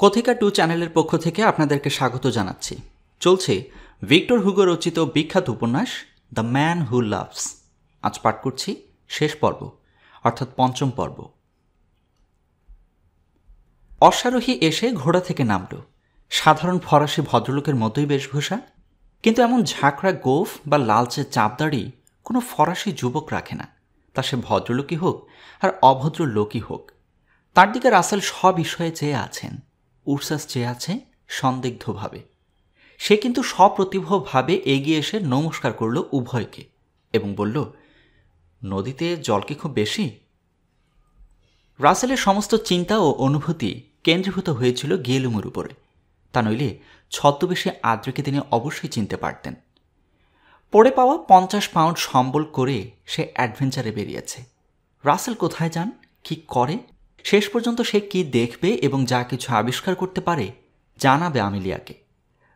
কথিকা 2 চ্যানেলের পক্ষ থেকে আপনাদেরকে স্বাগত জানাচ্ছি। চলছে ভিক্টর হুগো রচিত বিখ্যাত উপন্যাস দ্য ম্যান হু লাভস। আজ পাঠ করছি শেষ পর্ব, অর্থাৎ পঞ্চম পর্ব। অশ্বারোহী এসে ঘোড়া থেকে নামল। সাধারণ ফরাসি ভদ্রলোকের মতোই বেশভূষা, কিন্তু এমন ঝাঁকড়া গোঁফ বা লালচে চাপদাড়ি কোনো ফরাসি যুবক রাখে না, তা সে ভদ্রলোকই হোক আর অভদ্র লোকই হোক। তার দিকে রাসেল সবিষয়ে চেয়ে আছেন। উরসাস চেয়ে আছে সন্দিগ্ধভাবে। সে কিন্তু সপ্রতিভভাবে এগিয়ে এসে নমস্কার করল উভয়কে এবং বলল, নদীতে জল কি খুব বেশি? রাসেলের সমস্ত চিন্তা ও অনুভূতি কেন্দ্রীভূত হয়েছিল গিয়েলুমের উপরে। তা নইলে ছদ্মবেশে আদ্রেকে তিনি অবশ্যই চিনতে পারতেন। পড়ে পাওয়া 50 পাউন্ড সম্বল করে সে অ্যাডভেঞ্চারে বেরিয়েছে। রাসেল কোথায় যান, কি করে, শেষ পর্যন্ত সে কি দেখবে এবং যা কিছু আবিষ্কার করতে পারে জানাবে আমিলিয়াকে।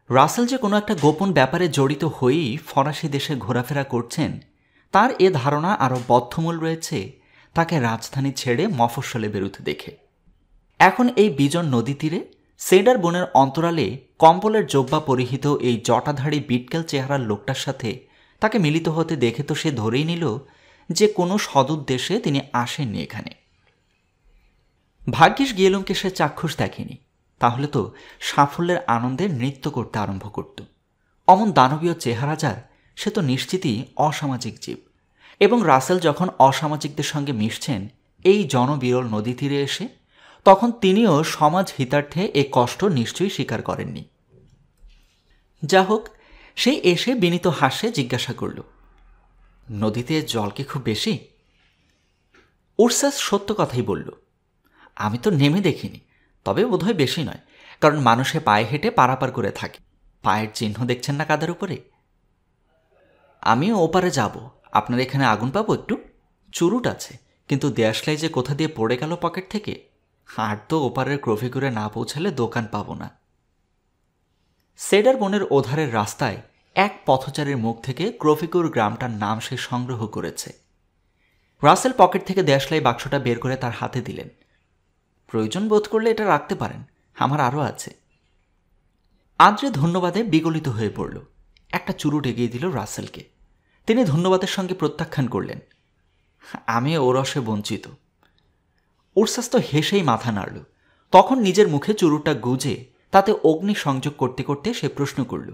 রাসেল যে কোনো একটা গোপন ব্যাপারে জড়িত হয়েই ফরাসি দেশে ঘোরাফেরা করছেন, তার এ ধারণা আরও বদ্ধমূল রয়েছে তাকে রাজধানী ছেড়ে মফস্বলে বেরোতে দেখে। এখন এই বিজন নদী তীরে সেডার বনের অন্তরালে কম্বলের জোব্বা পরিহিত এই জটাধারী বিটকেল চেহারার লোকটার সাথে তাকে মিলিত হতে দেখে তো সে ধরেই নিল যে কোনো সদুদ্দেশে তিনি আসেননি এখানে। ভাগ্যিস গিয়েলুমকে সে চাক্ষুষ দেখেনি, তাহলে তো সাফল্যের আনন্দে নৃত্য করতে আরম্ভ করত। অমন দানবীয় চেহারা যার, সে তো নিশ্চিতই অসামাজিক জীব। এবং রাসেল যখন অসামাজিকদের সঙ্গে মিশছেন এই জনবিরল নদী তীরে এসে, তখন তিনিও সমাজ হিতার্থে এ কষ্ট নিশ্চয়ই স্বীকার করেননি। যা হোক, সেই এসে বিনীত হাস্যে জিজ্ঞাসা করল, নদীতে জল কি খুব বেশি? উরসাস সত্য কথাই বলল, আমি তো নেমে দেখিনি, তবে বোধহয় বেশি নয়, কারণ মানুষে পায়ে হেঁটে পারাপার করে থাকে। পায়ের চিহ্ন দেখছেন না কাদার উপরে? আমিও ওপারে যাব। আপনার এখানে আগুন পাবো একটু? চুরুট আছে, কিন্তু দেশলাই যে কোথা দিয়ে পড়ে গেল পকেট থেকে। আর তো ওপারের ক্রফিকুরে না পৌঁছালে দোকান পাবো না। সেডার বনের ওধারের রাস্তায় এক পথচারীর মুখ থেকে ক্রফিকুর গ্রামটার নাম সে সংগ্রহ করেছে। রাসেল পকেট থেকে দেশলাই বাক্সটা বের করে তার হাতে দিলেন। প্রয়োজন বোধ করলে এটা রাখতে পারেন, আমার আরও আছে। আদ্রে ধন্যবাদে বিগলিত হয়ে পড়ল। একটা চুরুট এগিয়ে দিল রাসেলকে। তিনি ধন্যবাদের সঙ্গে প্রত্যাখ্যান করলেন, আমি ও রসে বঞ্চিত। উরসাস তো হেসেই মাথা নাড়ল। তখন নিজের মুখে চুরুটটা গুজে তাতে অগ্নি সংযোগ করতে করতে সে প্রশ্ন করল,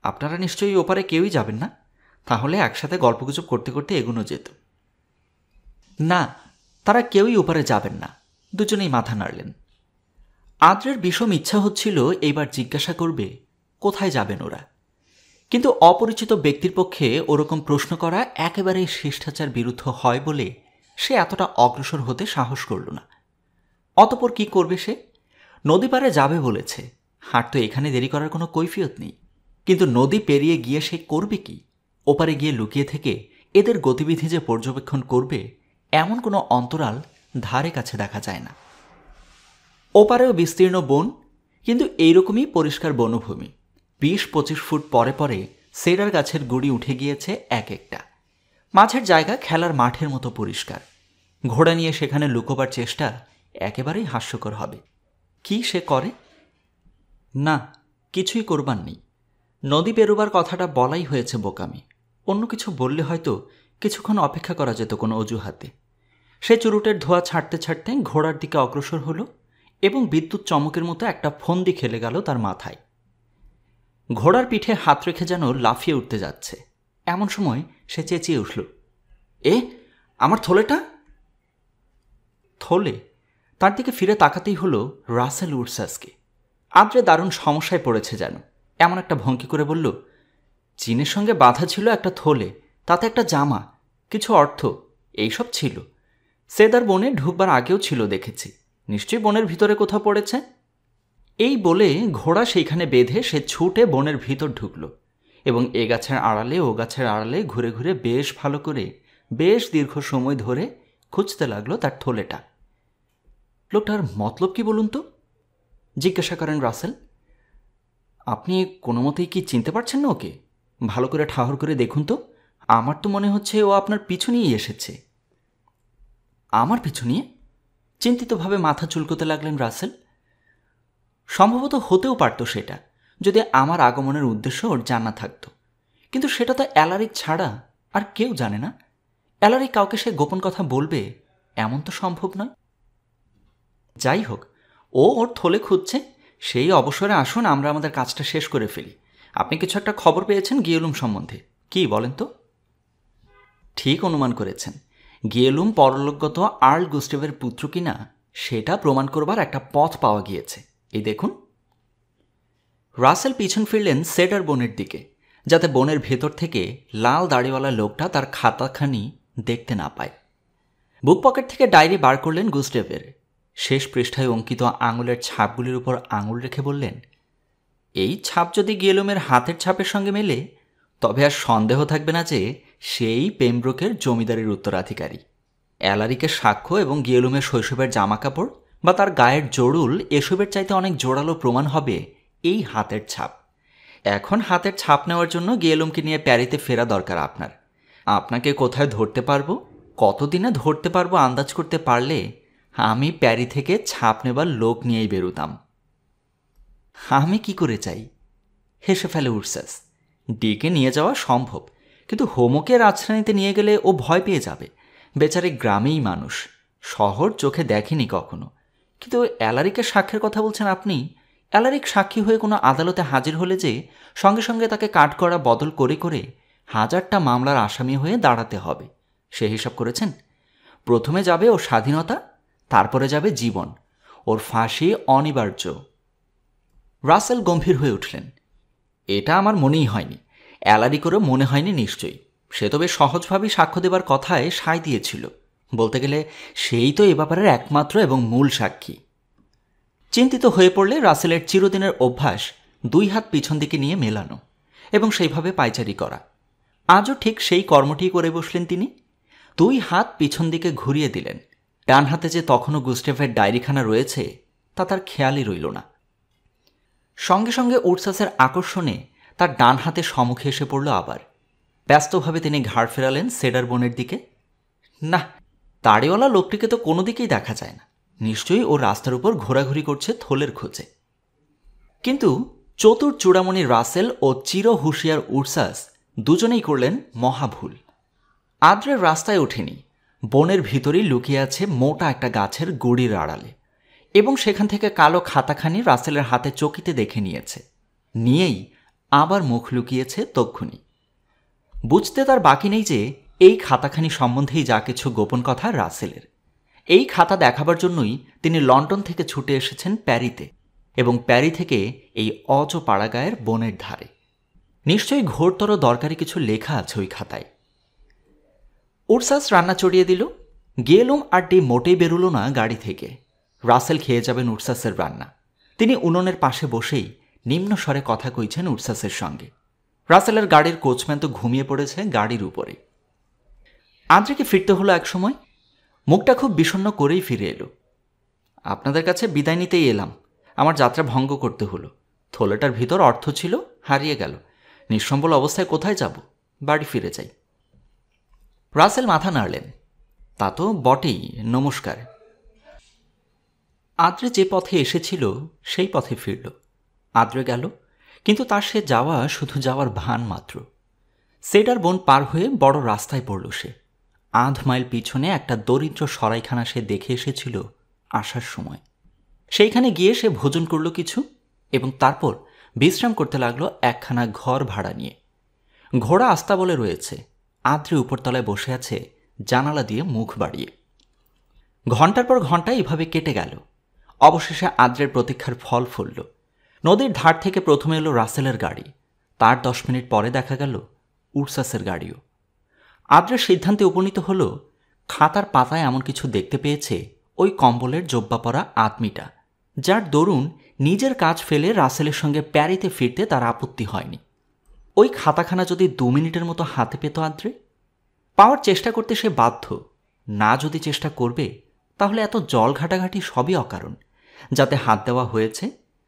আপনারা নিশ্চয়ই ওপারে কেউই যাবেন না? তাহলে একসাথে গল্পগুজব করতে করতে এগুনো যেত। না, তারা কেউই ওপারে যাবেন না। দুজনেই মাথা নাড়লেন। আদ্রের বিষম ইচ্ছা হচ্ছিল এইবার জিজ্ঞাসা করবে কোথায় যাবেন ওরা, কিন্তু অপরিচিত ব্যক্তির পক্ষে ওরকম প্রশ্ন করা একেবারেই শিষ্টাচার বিরুদ্ধ হয় বলে সে এতটা অগ্রসর হতে সাহস করল না। অতঃপর কি করবে সে? নদী পারে যাবে বলেছে, হাট তো এখানে দেরি করার কোনো কৈফিয়ত নেই। কিন্তু নদী পেরিয়ে গিয়ে সে করবে কি? ওপারে গিয়ে লুকিয়ে থেকে এদের গতিবিধি যে পর্যবেক্ষণ করবে, এমন কোনো অন্তরাল ধারে কাছে দেখা যায় না। ওপারেও বিস্তীর্ণ বন, কিন্তু এইরকমই পরিষ্কার বনভূমি। 20-25 ফুট পরে পরে সেডার গাছের গুড়ি উঠে গিয়েছে এক একটা। মাঝের জায়গা খেলার মাঠের মতো পরিষ্কার। ঘোড়া নিয়ে সেখানে লুকোবার চেষ্টা একেবারেই হাস্যকর হবে। কি সে করে? না, কিছুই করবার নেই। নদী পেরোবার কথাটা বলাই হয়েছে বোকামি। অন্য কিছু বললে হয়তো কিছুক্ষণ অপেক্ষা করা যেত কোনো অজুহাতে। সে চুরুটের ধোঁয়া ছাড়তে ছাড়তে ঘোড়ার দিকে অগ্রসর হলো এবং বিদ্যুৎ চমকের মতো একটা ফন্দি খেলে গেল তার মাথায়। ঘোড়ার পিঠে হাত রেখে যেন লাফিয়ে উঠতে যাচ্ছে। এমন সময় সে চেঁচিয়ে উঠল, এ আমার থলেটা! থলে! তার দিকে ফিরে তাকাতেই হলো রাসেল উরসাসকে। আদ্রে দারুণ সমস্যায় পড়েছে যেন। এমন একটা ভঙ্গি করে বলল, চিনের সঙ্গে বাঁধা ছিল একটা থলে, তাতে একটা জামা, কিছু অর্থ, এইসব ছিল। সেদার বনে ঢুকবার আগেও ছিল দেখেছি। নিশ্চয়ই বনের ভিতরে কোথাও পড়েছে। এই বলে ঘোড়া সেইখানে বেঁধে সে ছুটে বনের ভিতর ঢুকল এবং এ গাছের আড়ালে ও গাছের আড়ালে ঘুরে ঘুরে বেশ ভালো করে বেশ দীর্ঘ সময় ধরে খুঁজতে লাগলো তার থলেটা। লোকটার মতলব কি বলুন তো? জিজ্ঞাসা করেন রাসেল। আপনি কোনো মতেই কি চিনতে পারছেন না ওকে? ভালো করে ঠাহর করে দেখুন তো। আমার তো মনে হচ্ছে ও আপনার পিছু নিয়েই এসেছে। আমার পিছু নিয়ে? চিন্তিতভাবে মাথা চুলকোতে লাগলেন রাসেল। সম্ভবত হতেও পারত সেটা, যদি আমার আগমনের উদ্দেশ্য ওর জানা থাকত। কিন্তু সেটা তো অ্যালারিক ছাড়া আর কেউ জানে না। অ্যালারিক কাউকে সে গোপন কথা বলবে এমন তো সম্ভব নয়। যাই হোক, ও ওর থলে খুঁজছে, সেই অবসরে আসুন আমরা আমাদের কাজটা শেষ করে ফেলি। আপনি কিছু একটা খবর পেয়েছেন গিয়েলুম সম্বন্ধে, কি বলেন তো? ঠিক অনুমান করেছেন। গিয়েলুম পরলোকগত আর্ল গুস্টেভের পুত্র কিনা সেটা প্রমাণ করবার একটা পথ পাওয়া গিয়েছে। এই দেখুন। রাসেল পিছন ফিরলেন সেডার বনের দিকে, যাতে বনের ভেতর থেকে লাল দাড়িওয়ালা লোকটা তার খাতাখানি দেখতে না পায়। বুক পকেট থেকে ডায়েরি বার করলেন গুস্টেভের। শেষ পৃষ্ঠায় অঙ্কিত আঙুলের ছাপগুলির উপর আঙুল রেখে বললেন, এই ছাপ যদি গিয়েলুমের হাতের ছাপের সঙ্গে মেলে, তবে আর সন্দেহ থাকবে না যে সেই পেমব্রোকের জমিদারির উত্তরাধিকারী। অ্যালারিকের সাক্ষ্য এবং গিয়েলুমের শৈশবের জামাকাপড় বা তার গায়ের জোড়ুল এসবের চাইতে অনেক জোরালো প্রমাণ হবে এই হাতের ছাপ। এখন হাতের ছাপ নেওয়ার জন্য গিয়েলুমকে নিয়ে প্যারিতে ফেরা দরকার আপনার। আপনাকে কোথায় ধরতে পারবো, কতদিনে ধরতে পারবো আন্দাজ করতে পারলে আমি প্যারি থেকে ছাপ নেবার লোক নিয়েই বেরোতাম। আমি কি করে চাই? হেসে ফেলে উরসাস। ডেকে নিয়ে যাওয়া সম্ভব, কিন্তু হোমকের আশ্রয়নিতে নিয়ে গেলে ও ভয় পেয়ে যাবে। বেচারে গ্রামেই মানুষ, শহর চোখে দেখেনি কখনো। কিন্তু অ্যালারিকের সাক্ষ্যের কথা বলছেন আপনি। অ্যালারিক সাক্ষী হয়ে কোনো আদালতে হাজির হলে যে সঙ্গে সঙ্গে তাকে কাঠগড়া বদল করে করে 1000টা মামলার আসামি হয়ে দাঁড়াতে হবে, সে হিসাব করেছেন? প্রথমে যাবে ওর স্বাধীনতা, তারপরে যাবে জীবন। ওর ফাঁসি অনিবার্য। রাসেল গম্ভীর হয়ে উঠলেন। এটা আমার মনেই হয়নি। অ্যালারিকেরও মনে হয়নি নিশ্চয়ই। সে তো বেশ সহজভাবেই সাক্ষ্য দেবার কথায় সায় দিয়েছিল। বলতে গেলে সেই তো এ ব্যাপারের একমাত্র এবং মূল সাক্ষী। চিন্তিত হয়ে পড়লে রাসেলের চিরদিনের অভ্যাস 2 হাত পিছন দিকে নিয়ে মেলানো এবং সেইভাবে পায়চারি করা। আজও ঠিক সেই কর্মটি করে বসলেন তিনি। 2 হাত পিছন দিকে ঘুরিয়ে দিলেন। ডান হাতে যে তখনও গুস্টেভের ডায়েরিখানা রয়েছে তা তার খেয়ালই রইল না। সঙ্গে সঙ্গে উরসাসের আকর্ষণে তার ডান হাতে সম্মুখে এসে পড়ল আবার। ব্যস্তভাবে তিনি ঘাড় ফেরালেন সেডার বনের দিকে। না, দাড়িওয়ালা লোকটিকে তো কোনো দিকেই দেখা যায় না। নিশ্চয়ই ও রাস্তার উপর ঘোরাঘুরি করছে থলের খোঁজে। কিন্তু চতুর চূড়ামণি রাসেল ও চির হুঁশিয়ার উরসাস দুজনেই করলেন মহাভুল। আদ্রের রাস্তায় ওঠেনি, বনের ভিতরেই লুকিয়ে আছে মোটা একটা গাছের গুড়ির আড়ালে, এবং সেখান থেকে কালো খাতাখানি রাসেলের হাতে চকিতে দেখে নিয়েছে। নিয়েই আবার মুখ লুকিয়েছে তক্ষুনি। বুঝতে তার বাকি নেই যে এই খাতাখানি সম্বন্ধেই যা কিছু গোপন কথা রাসেলের। এই খাতা দেখাবার জন্যই তিনি লন্ডন থেকে ছুটে এসেছেন প্যারিতে, এবং প্যারি থেকে এই অজপাড়াগায়ের বনের ধারে। নিশ্চয়ই ঘোরতর দরকারি কিছু লেখা আছে ওই খাতায়। উরসাস রান্না চড়িয়ে দিল। গিয়েলুম আর ডি মোটেই বেরুল না গাড়ি থেকে। রাসেল খেয়ে যাবেন উরসাসের রান্না। তিনি উনুনের পাশে বসেই নিম্ন স্বরে কথা কইছেন উরসাসের সঙ্গে। রাসেলের গাড়ির কোচম্যান তো ঘুমিয়ে পড়েছে গাড়ির উপরে। আদ্রেকে ফিরতে হলো এক সময়। মুখটা খুব বিষণ্ণ করেই ফিরে এলো। আপনাদের কাছে বিদায় নিতেই এলাম। আমার যাত্রা ভঙ্গ করতে হলো। থলেটার ভিতর অর্থ ছিল, হারিয়ে গেল। নিঃসম্বল অবস্থায় কোথায় যাব? বাড়ি ফিরে যাই। রাসেল মাথা নাড়লেন। তা তো বটেই, নমস্কার। আদ্রে যে পথে এসেছিল সেই পথে ফিরল। আদ্রে গেল, কিন্তু তার সে যাওয়া শুধু যাওয়ার ভান মাত্র। সেডার বন পার হয়ে বড় রাস্তায় পড়ল সে। 1/2 মাইল পিছনে একটা দরিদ্র সরাইখানা সে দেখে এসেছিল আসার সময়। সেইখানে গিয়ে সে ভোজন করল কিছু, এবং তারপর বিশ্রাম করতে লাগলো একখানা ঘর ভাড়া নিয়ে। ঘোড়া আস্তাবলে রয়েছে। আদ্রে উপরতলায় বসে আছে জানালা দিয়ে মুখ বাড়িয়ে। ঘণ্টার পর ঘণ্টা এভাবে কেটে গেল। অবশেষে আদ্রের প্রতীক্ষার ফল ফলল। নদীর ধার থেকে প্রথমে এলো রাসেলের গাড়ি। তার 10 মিনিট পরে দেখা গেল উরসাসের গাড়িও। আদ্রের সিদ্ধান্তে উপনীত হল, খাতার পাতায় এমন কিছু দেখতে পেয়েছে ওই কম্বলের জব্বা পরা আদমিটা, যার দরুন নিজের কাজ ফেলে রাসেলের সঙ্গে প্যারিতে ফিরতে তার আপত্তি হয়নি। ওই খাতাখানা যদি 2 মিনিটের মতো হাতে পেত আদ্রে, পাওয়ার চেষ্টা করতে সে বাধ্য। না যদি চেষ্টা করবে, তাহলে এত জল ঘাটাঘাটি সবই অকারণ। যাতে হাত দেওয়া হয়েছে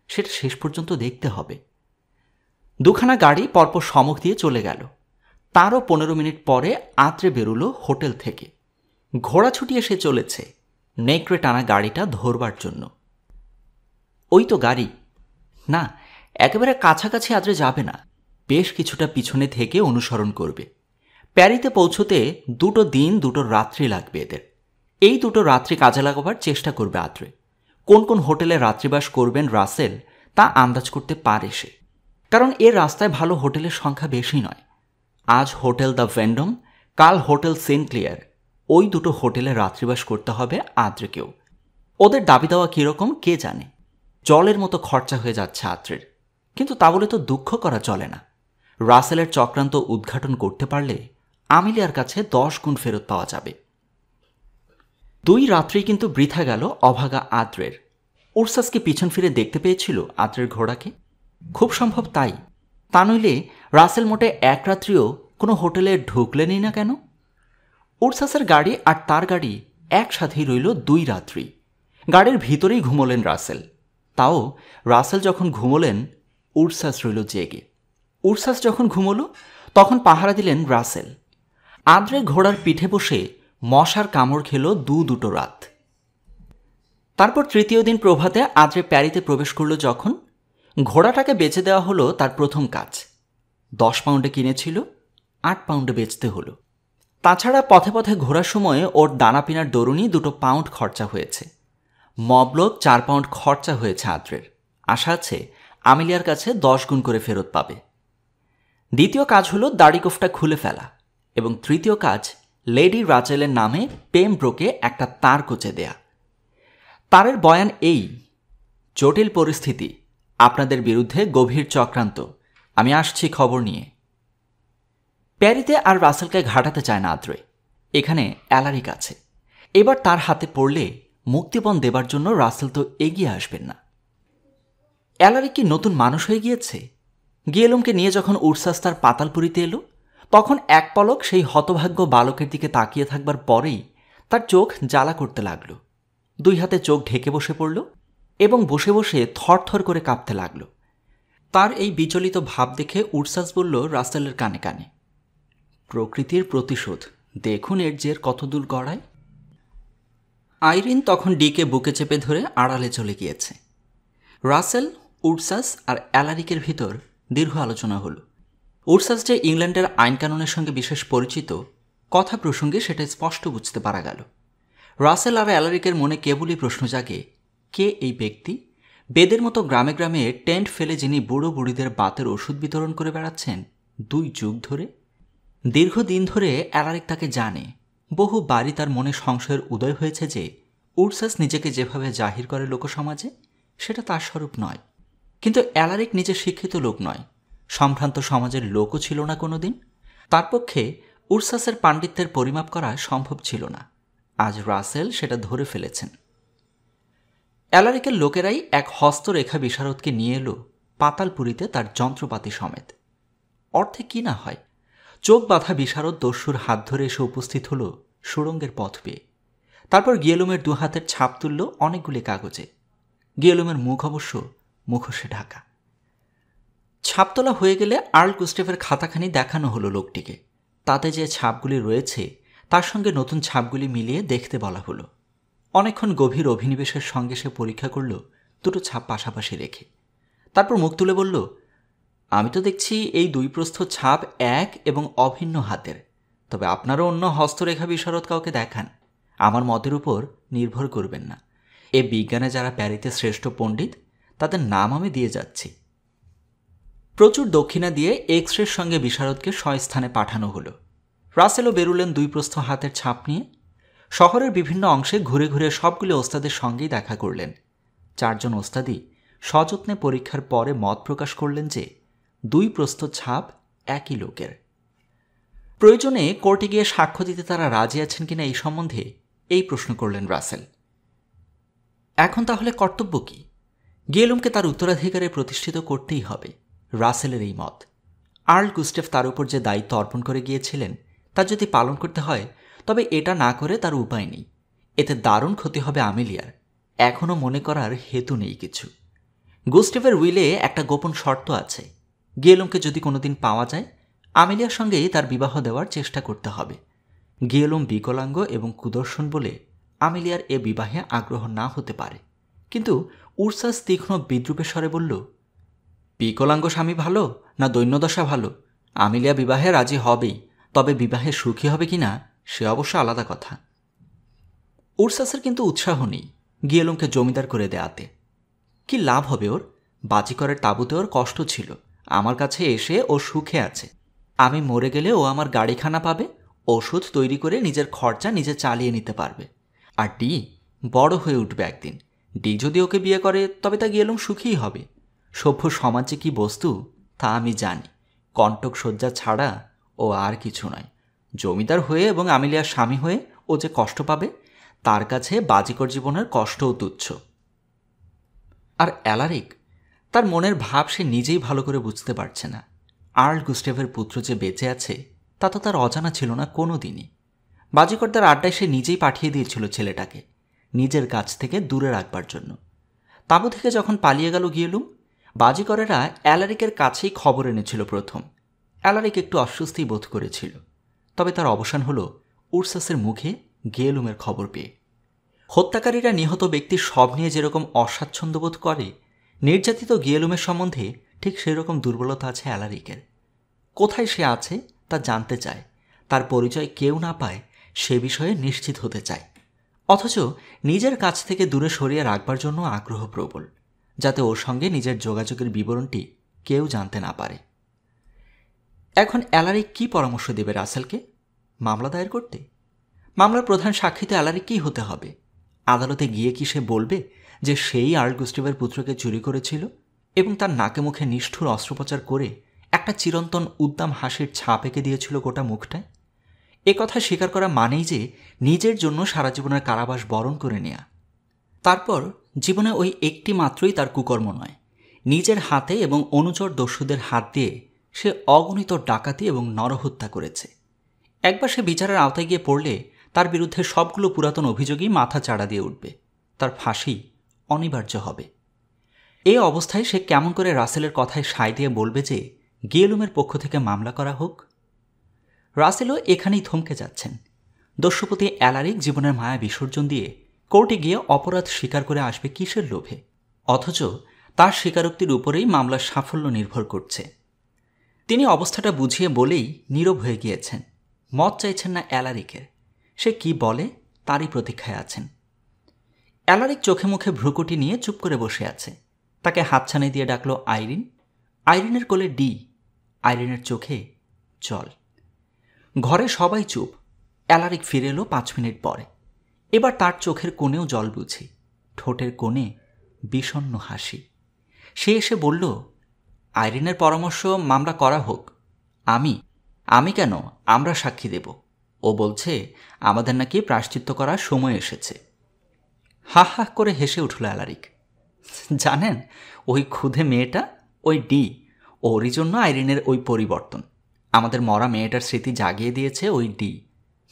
সেটা শেষ পর্যন্ত দেখতে হবে। 2খানা গাড়ি পরপর সম্মুখ দিয়ে চলে গেল। তারও 15 মিনিট পরে আদ্রে বেরুলো হোটেল থেকে। ঘোড়া ছুটিয়ে সে চলেছে নেকড়ে টানা গাড়িটা ধরবার জন্য। ওই তো গাড়ি, না, একেবারে কাছাকাছি আদ্রে যাবে না, বেশ কিছুটা পিছনে থেকে অনুসরণ করবে। প্যারিতে পৌঁছতে 2 দিন 2 রাত্রি লাগবে এদের। এই 2 রাত্রি কাজে লাগাবার চেষ্টা করবে আদ্রে। কোন কোন হোটেলে রাত্রিবাস করবেন রাসেল তা আন্দাজ করতে পারে সে, কারণ এর রাস্তায় ভালো হোটেলের সংখ্যা বেশি নয়। আজ হোটেল দ্য ভেন্ডম, কাল হোটেল সেন্ট ক্লিয়ার, ওই 2 হোটেলে রাত্রিবাস করতে হবে আদ্রেকেও। ওদের দাবি দেওয়া কীরকম কে জানে। জলের মতো খরচা হয়ে যাচ্ছে আদ্রের, কিন্তু তা বলে তো দুঃখ করা চলে না। রাসেলের চক্রান্ত উদ্ঘাটন করতে পারলে আমিলিয়ার কাছে 10 গুণ ফেরত পাওয়া যাবে। 2 রাত্রি কিন্তু বৃথা গেল অভাগা আদ্রের। উরসাসকে পিছন ফিরে দেখতে পেয়েছিল আদ্রের ঘোড়াকে? খুব সম্ভব তাই, তা নইলে রাসেল মোটে 1 রাত্রিও কোনো হোটেলে ঢুকলেনই না কেন? উরসাসের গাড়ি আর তার গাড়ি একসাথেই রইল 2 রাত্রি। গাড়ির ভিতরেই ঘুমোলেন রাসেল। তাও রাসেল যখন ঘুমোলেন উরসাস রইল জেগে। উরসাস যখন ঘুমোলো তখন পাহারা দিলেন রাসেল। আদ্রে ঘোড়ার পিঠে বসে মশার কামড় খেল 2 রাত। তারপর 3য় দিন প্রভাতে আদ্রে প্যারিতে প্রবেশ করল যখন, ঘোড়াটাকে বেচে দেওয়া হলো তার প্রথম কাজ। 10 পাউন্ডে কিনেছিল, 8 পাউন্ডে বেচতে হলো। তাছাড়া পথে পথে ঘোরার সময় ওর দানা পিনার দরুনই 2 পাউন্ড খরচা হয়েছে। মবলক 4 পাউন্ড খরচা হয়েছে আদ্রের। আশা আছে আমিলিয়ার কাছে 10 গুণ করে ফেরত পাবে। দ্বিতীয় কাজ হলো দাড়িকোফটা খুলে ফেলা, এবং তৃতীয় কাজ লেডি রাচেলের নামে পেমব্রোকে একটা তার কোচে দেয়া। তারের বয়ান এই: জটিল পরিস্থিতি, আপনাদের বিরুদ্ধে গভীর চক্রান্ত, আমি আসছি খবর নিয়ে। প্যারিতে আর রাসেলকে ঘাটাতে চায় না আদ্রে। এখানে অ্যালারিক আছে। এবার তার হাতে পড়লে মুক্তিপণ দেবার জন্য রাসেল তো এগিয়ে আসবেন না। অ্যালারিক কি নতুন মানুষ হয়ে গিয়েছে? গিয়েলুমকে নিয়ে যখন উরসাস তার পাতালপুরীতে এলো তখন এক পলক সেই হতভাগ্য বালকের দিকে তাকিয়ে থাকবার পরেই তার চোখ জ্বালা করতে লাগল। 2 হাতে চোখ ঢেকে বসে পড়ল এবং বসে বসে থরথর করে কাঁপতে লাগল। তার এই বিচলিত ভাব দেখে উরসাস বলল রাসেলের কানে কানে, প্রকৃতির প্রতিশোধ, দেখুন এর জের কতদূর গড়ায়। আইরিন তখন ডিকে বুকে চেপে ধরে আড়ালে চলে গিয়েছে। রাসেল, উরসাস আর অ্যালারিকের ভিতর দীর্ঘ আলোচনা হল। উরসাস যে ইংল্যান্ডের আইনকানুনের সঙ্গে বিশেষ পরিচিত, কথা প্রসঙ্গে সেটা স্পষ্ট বুঝতে পারা গেল। রাসেল আর অ্যালারিকের মনে কেবলই প্রশ্ন জাগে, কে এই ব্যক্তি? বেদের মতো গ্রামে গ্রামে টেন্ট ফেলে যিনি বুড়ো বুড়িদের বাতের ওষুধ বিতরণ করে বেড়াচ্ছেন 2 যুগ ধরে। দীর্ঘদিন ধরে অ্যালারিক তাকে জানে। বহু বাড়ি তার মনে সংশয়ের উদয় হয়েছে যে উরসাস নিজেকে যেভাবে জাহির করে লোকসমাজে সেটা তার স্বরূপ নয়। কিন্তু অ্যালারিক নিজে শিক্ষিত লোক নয়, সম্ভ্রান্ত সমাজের লোকও ছিল না কোনোদিন। তার পক্ষে উরসাসের পাণ্ডিত্যের পরিমাপ করা সম্ভব ছিল না। আজ রাসেল সেটা ধরে ফেলেছেন। অ্যালারিকের লোকেরাই এক হস্তরেখা বিশারদকে নিয়ে এলো পাতালপুরীতে তার যন্ত্রপাতি সমেত। অর্থে কি না হয়, চোখ বাঁধা বিশারদ দস্যুর হাত ধরে এসে উপস্থিত হল সুড়ঙ্গের পথ পেয়ে। তারপর গিয়েলুমের 2 হাতের ছাপ তুলল অনেকগুলি কাগজে। গিয়েলুমের মুখ অবশ্য মুখোশে ঢাকা। ছাপ তোলা হয়ে গেলে আর্ল গুস্টেভের খাতাখানি দেখানো হলো লোকটিকে। তাতে যে ছাপগুলি রয়েছে তার সঙ্গে নতুন ছাপগুলি মিলিয়ে দেখতে বলা হলো। অনেকক্ষণ গভীর অভিনিবেশের সঙ্গে সে পরীক্ষা করল 2 ছাপ পাশাপাশি রেখে। তারপর মুখ তুলে বলল, আমি তো দেখছি এই 2 প্রস্থ ছাপ এক এবং অভিন্ন হাতের, তবে আপনারও অন্য হস্তরেখা বিশারদ কাউকে দেখান, আমার মতের উপর নির্ভর করবেন না। এ বিজ্ঞানে যারা প্যারিতে শ্রেষ্ঠ পণ্ডিত তাদের নাম আমি দিয়ে যাচ্ছি। প্রচুর দক্ষিণা দিয়ে এক্সরের সঙ্গে বিশারদকে স্থানে পাঠানো হলো। রাসেলও বেরুলেন 2 প্রস্থ হাতের ছাপ নিয়ে। শহরের বিভিন্ন অংশে ঘুরে ঘুরে সবগুলো ওস্তাদের সঙ্গেই দেখা করলেন। 4 জন ওস্তাদই সযত্নে পরীক্ষার পরে মত প্রকাশ করলেন যে 2 প্রস্থ ছাপ একই লোকের। প্রয়োজনে কোর্টে গিয়ে সাক্ষ্য দিতে তারা রাজি আছেন কিনা এই সম্বন্ধে এই প্রশ্ন করলেন রাসেল। এখন তাহলে কর্তব্য কি? গিয়েলুমকে তার উত্তরাধিকারে প্রতিষ্ঠিত করতেই হবে, রাসেলের এই মত। আর্ল গুস্টেভ তার উপর যে দায়িত্ব অর্পণ করে গিয়েছিলেন তা যদি পালন করতে হয় তবে এটা না করে তার উপায় নেই। এতে দারুণ ক্ষতি হবে আমিলিয়ার। এখনও মনে করার হেতু নেই কিছু। গুস্টেভের উইলে একটা গোপন শর্ত আছে, গিয়েলুমকে যদি কোনোদিন পাওয়া যায় আমিলিয়ার সঙ্গেই তার বিবাহ দেওয়ার চেষ্টা করতে হবে। গিয়েলুম বিকলাঙ্গ এবং কুদর্শন বলে আমিলিয়ার এ বিবাহে আগ্রহ না হতে পারে। কিন্তু উরসাস তীক্ষ্ণ বিদ্রুপের স্বরে বলল, বিকলাঙ্গ স্বামী ভালো না দৈন্যদশা ভালো, আমিলিয়া বিবাহে রাজি হবেই, তবে বিবাহে সুখী হবে কিনা সে অবশ্য আলাদা কথা। উরসাসের কিন্তু উৎসাহ নেই গিয়েলুমকে জমিদার করে দেয়াতে। কি লাভ হবে ওর? বাজিকরের তাঁবুতে ওর কষ্ট ছিল, আমার কাছে এসে ও সুখে আছে। আমি মরে গেলে ও আমার গাড়িখানা পাবে, ওষুধ তৈরি করে নিজের খরচা নিজে চালিয়ে নিতে পারবে। আর ডি বড় হয়ে উঠবে একদিন। ডি যদি ওকে বিয়ে করে তবে তা গিয়েলুম সুখীই হবে। সভ্য সমাজে কি বস্তু তা আমি জানি, কণ্টক শয্যা ছাড়া ও আর কিছু নয়। জমিদার হয়ে এবং আমিলিয়ার স্বামী হয়ে ও যে কষ্ট পাবে, তার কাছে বাজিকর জীবনের কষ্টও তুচ্ছ। আর অ্যালারিক, তার মনের ভাব সে নিজেই ভালো করে বুঝতে পারছে না। আর্ল গুস্টেভের পুত্র যে বেঁচে আছে তা তো তার অজানা ছিল না কোনো দিনই। বাজিকরদার আড্ডায় সে নিজেই পাঠিয়ে দিয়েছিল ছেলেটাকে নিজের কাছ থেকে দূরে রাখবার জন্য। তাঁবু থেকে যখন পালিয়ে গেল গিয়েলুম, বাজিকরেরা অ্যালারিকের কাছেই খবর এনেছিল প্রথম। অ্যালারিক একটু অস্বস্তি বোধ করেছিল, তবে তার অবসান হল উরসাসের মুখে গিয়েলুমের খবর পেয়ে। হত্যাকারীরা নিহত ব্যক্তির শব নিয়ে যেরকম অস্বাচ্ছন্দ্য বোধ করে, নির্যাতিত গিয়েলুমের সম্বন্ধে ঠিক সেরকম দুর্বলতা আছে অ্যালারিকের। কোথায় সে আছে তা জানতে চায়, তার পরিচয় কেউ না পায় সে বিষয়ে নিশ্চিত হতে চায়, অথচ নিজের কাছ থেকে দূরে সরিয়ে রাখবার জন্য আগ্রহ প্রবল, যাতে ওর সঙ্গে নিজের যোগাযোগের বিবরণটি কেউ জানতে না পারে। এখন অ্যালারিক কি পরামর্শ দেবে রাসেলকে? মামলা দায়ের করতে? মামলার প্রধান সাক্ষী তো অ্যালারিককেই হতে হবে। আদালতে গিয়ে কি সে বলবে যে সেই আর্ল গুস্টেভের পুত্রকে চুরি করেছিল এবং তার নাকে মুখে নিষ্ঠুর অস্ত্রোপচার করে একটা চিরন্তন উদ্দাম হাসির ছাপ এঁকে দিয়েছিল গোটা মুখটায়? এ কথা স্বীকার করা মানেই যে নিজের জন্য সারা জীবনের কারাবাস বরণ করে নেয়া। তারপর জীবনে ওই একটি মাত্রই তার কুকর্ম নয়, নিজের হাতে এবং অনুচর দস্যুদের হাত দিয়ে সে অগণিত ডাকাতি এবং নরহত্যা করেছে। একবার সে বিচারের আওতায় গিয়ে পড়লে তার বিরুদ্ধে সবগুলো পুরাতন অভিযোগই মাথা চাড়া দিয়ে উঠবে, তার ফাঁসি অনিবার্য হবে। এই অবস্থায় সে কেমন করে রাসেলের কথায় সায় দিয়ে বলবে যে গিয়েলুমের পক্ষ থেকে মামলা করা হোক? রাসেলও এখানেই থমকে যাচ্ছেন। দস্যুপতি অ্যালারিক জীবনের মায়া বিসর্জন দিয়ে কোর্টে গিয়ে অপরাধ স্বীকার করে আসবে কিসের লোভে? অথচ তার স্বীকারোক্তির উপরেই মামলার সাফল্য নির্ভর করছে। তিনি অবস্থাটা বুঝিয়ে বলেই নীরব হয়ে গিয়েছেন, মত চাইছেন না অ্যালারিকের। সে কি বলে তারই প্রতীক্ষায় আছেন। অ্যালারিক চোখে মুখে ভ্রুকুটি নিয়ে চুপ করে বসে আছে। তাকে হাতছানি দিয়ে ডাকলো আইরিন। আইরিনের কোলে ডি। আইরিনের চোখে জল। ঘরে সবাই চুপ। অ্যালারিক ফিরে এলো 5 মিনিট পরে। এবার তার চোখের কোণেও জল বুঝি, ঠোঁটের কোণে বিষণ্ণ হাসি। সে এসে বলল, আইরিনের পরামর্শ মামলা করা হোক। আমি কেন? আমরা সাক্ষী দেব। ও বলছে আমাদের নাকি প্রায়শ্চিত্ত করার সময় এসেছে। হা হা করে হেসে উঠল অ্যালারিক। জানেন, ওই ক্ষুধে মেয়েটা, ওই ডি, ওরই জন্য আইরিনের ওই পরিবর্তন। আমাদের মরা মেয়েটার স্মৃতি জাগিয়ে দিয়েছে ওই ডি,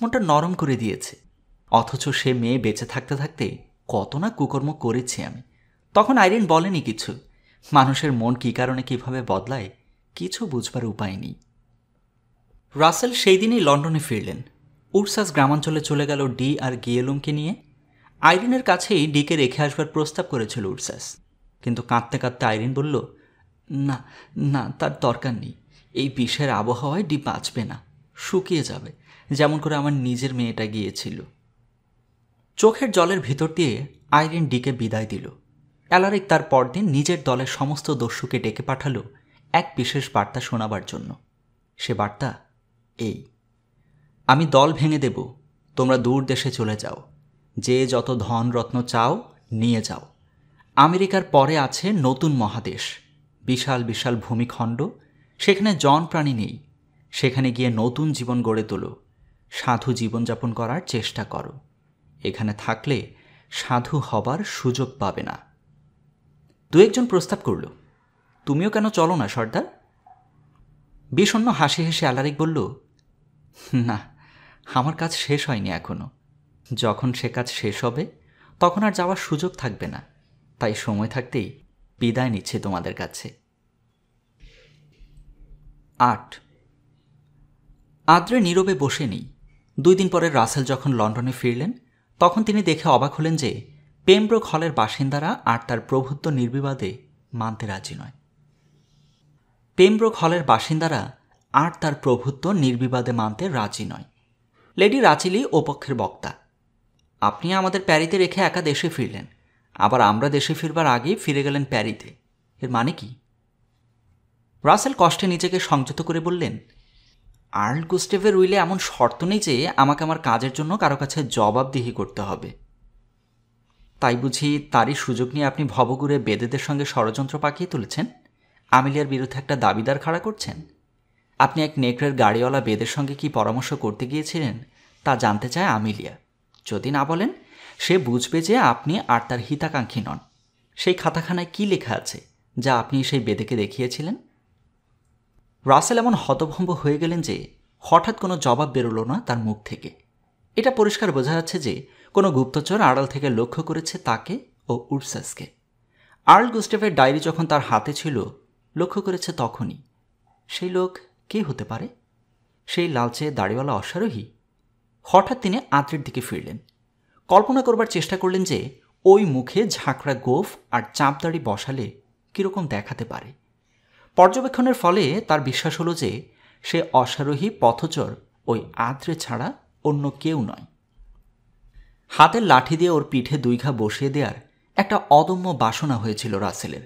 মনটা নরম করে দিয়েছে। অথচ সে মেয়ে বেঁচে থাকতে থাকতে কত না কুকর্ম করেছি আমি। তখন আইরিন বলেনি কিছু। মানুষের মন কী কারণে কিভাবে বদলায় কিছু বুঝবার উপায় নেই। রাসেল সেই দিনই লন্ডনে ফিরলেন। উরসাস গ্রামাঞ্চলে চলে গেল ডি আর গিয়েলুমকে নিয়ে। আইরিনের কাছেই ডিকে রেখে আসবার প্রস্তাব করেছিল উরসাস, কিন্তু কাঁদতে কাঁদতে আইরিন বলল, না না, তার দরকার নেই। এই বিষের আবহাওয়ায় ডি বাঁচবে না, শুকিয়ে যাবে, যেমন করে আমার নিজের মেয়েটা গিয়েছিল। চোখের জলের ভিতর দিয়ে আইরিন ডিকে বিদায় দিল। অ্যালারিক তার পরদিন নিজের দলের সমস্ত দস্যুকে ডেকে পাঠালো এক বিশেষ বার্তা শোনাবার জন্য। সে বার্তা এই, আমি দল ভেঙে দেব, তোমরা দূর দেশে চলে যাও, যে যত ধন রত্ন চাও নিয়ে যাও। আমেরিকার পরে আছে নতুন মহাদেশ, বিশাল বিশাল ভূমিখণ্ড, সেখানে জন প্রাণী নেই। সেখানে গিয়ে নতুন জীবন গড়ে তোলো, সাধু জীবনযাপন করার চেষ্টা করো। এখানে থাকলে সাধু হবার সুযোগ পাবে না। দু একজন প্রস্তাব করল, তুমিও কেন চলো না সর্দার? বিষণ্ণ হাসি হেসে অ্যালারিক বলল, না, আমার কাজ শেষ হয়নি এখনো। যখন সে কাজ শেষ হবে তখন আর যাওয়ার সুযোগ থাকবে না, তাই সময় থাকতেই বিদায় নিচ্ছে তোমাদের কাছে। 8 আদ্রে নীরবে বসে নেই। 2 দিন পরে রাসেল যখন লন্ডনে ফিরলেন তখন তিনি দেখে অবাক হলেন যে পেমব্রোক হলের বাসিন্দারা আর তার প্রভুত্ব নির্বিবাদে মানতে রাজি নয়। পেমব্রোক হলের বাসিন্দারা আর তার প্রভুত্ব নির্বিবাদে মানতে রাজি নয়। লেডি রাচিলি ওপক্ষের বক্তা। আপনি আমাদের প্যারিতে রেখে একা দেশে ফিরলেন, আবার আমরা দেশে ফিরবার আগেই ফিরে গেলেন প্যারিতে, এর মানে কি? রাসেল কষ্টে নিজেকে সংযত করে বললেন, আর্ল গুস্টেভের উইলে এমন শর্ত নেই যে আমাকে আমার কাজের জন্য কারো কাছে জবাবদিহি করতে হবে। তাই বুঝি তারই সুযোগ নিয়ে আপনি ভবঘুরে বেদেদের সঙ্গে ষড়যন্ত্র পাকিয়ে তুলেছেন, আমিলিয়ার বিরুদ্ধে একটা দাবিদার খাড়া করছেন? আপনি এক নেকড়ের গাড়িওয়ালা বেদের সঙ্গে কি পরামর্শ করতে গিয়েছিলেন তা জানতে চায় আমিলিয়া। যদি না বলেন, সে বুঝবে যে আপনি আর তার হিতাকাঙ্ক্ষী নন। সেই খাতাখানায় কি লেখা আছে যা আপনি সেই বেদেকে দেখিয়েছিলেন? রাসেল এমন হতভম্ব হয়ে গেলেন যে হঠাৎ কোনো জবাব বেরোলো না তার মুখ থেকে। এটা পরিষ্কার বোঝা যাচ্ছে যে কোনো গুপ্তচর আড়াল থেকে লক্ষ্য করেছে তাকে ও উডসাসকে। আর্ল গুস্টেভের ডায়েরি যখন তার হাতে ছিল, লক্ষ্য করেছে তখনই। সেই লোক কে হতে পারে? সেই লালচে দাড়িওয়ালা অশ্বারোহী? হঠাৎ তিনি আদ্রের দিকে ফিরলেন। কল্পনা করবার চেষ্টা করলেন যে ওই মুখে ঝাঁকড়া গোঁফ আর চাপদাড়ি বসালে কীরকম দেখাতে পারে। পর্যবেক্ষণের ফলে তার বিশ্বাস হলো যে সে অশ্বারোহী পথচর ওই আদ্রে ছাড়া অন্য কেউ নয়। হাতের লাঠি দিয়ে ওর পিঠে 2 ঘা বসিয়ে দেওয়ার একটা অদম্য বাসনা হয়েছিল রাসেলের।